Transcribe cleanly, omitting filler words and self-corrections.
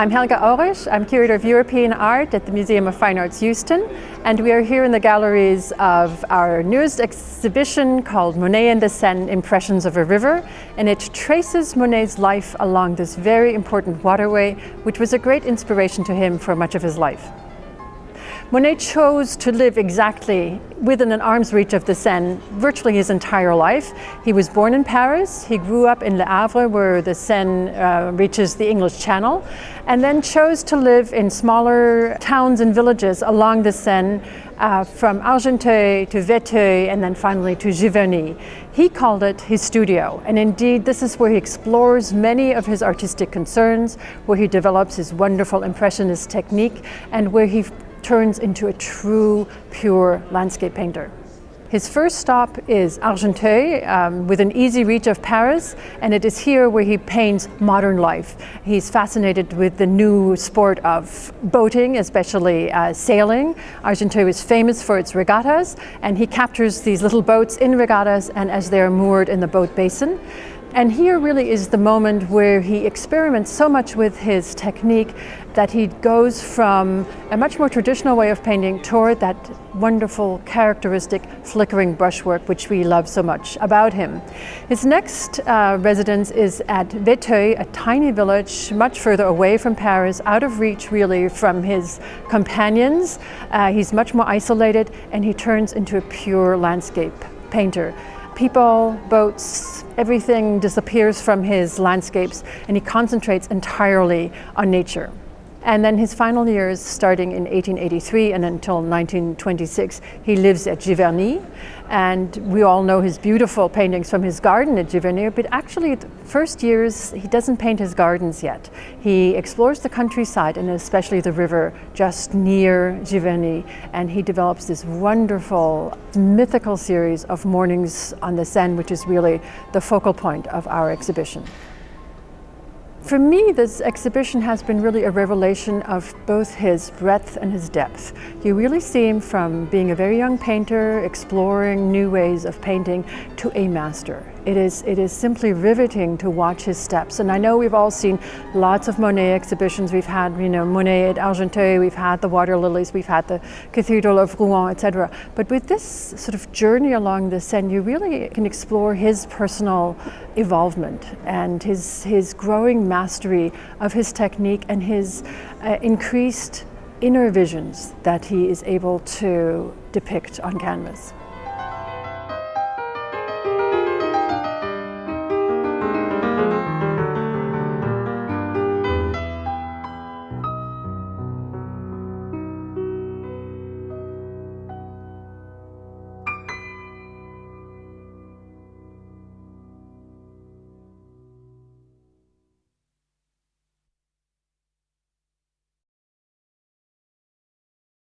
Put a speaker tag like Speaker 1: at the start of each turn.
Speaker 1: I'm Helga Aurisch. I'm curator of European art at the Museum of Fine Arts Houston, and we are here in the galleries of our newest exhibition called Monet and the Seine, Impressions of a River, and it traces Monet's life along this very important waterway, which was a great inspiration to him for much of his life. Monet chose to live exactly within an arm's reach of the Seine virtually his entire life. He was born in Paris, he grew up in Le Havre where the Seine reaches the English Channel, and then chose to live in smaller towns and villages along the Seine from Argenteuil to Vétheuil and then finally to Giverny. He called it his studio, and indeed this is where he explores many of his artistic concerns, where he develops his wonderful impressionist technique, and where he turns into a true, pure landscape painter. His first stop is Argenteuil, with an easy reach of Paris, and it is here where he paints modern life. He's fascinated with the new sport of boating, especially sailing. Argenteuil is famous for its regattas, and he captures these little boats in regattas and as they're moored in the boat basin. And here really is the moment where he experiments so much with his technique that he goes from a much more traditional way of painting toward that wonderful, characteristic, flickering brushwork which we love so much about him. His next residence is at Vétheuil, a tiny village much further away from Paris, out of reach really from his companions. He's much more isolated, and he turns into a pure landscape painter. People, boats, everything disappears from his landscapes, and he concentrates entirely on nature. And then his final years, starting in 1883 and until 1926, he lives at Giverny. And we all know his beautiful paintings from his garden at Giverny, but actually the first years he doesn't paint his gardens yet. He explores the countryside and especially the river just near Giverny, and he develops this wonderful mythical series of mornings on the Seine, which is really the focal point of our exhibition. For me, this exhibition has been really a revelation of both his breadth and his depth. You really see him from being a very young painter, exploring new ways of painting, to a master. It is simply riveting to watch his steps. And I know we've all seen lots of Monet exhibitions. We've had, Monet at Argenteuil, we've had the water lilies, we've had the Cathedral of Rouen, etc. But with this sort of journey along the Seine, you really can explore his personal evolvement and his growing mastery of his technique and his increased inner visions that he is able to depict on canvas.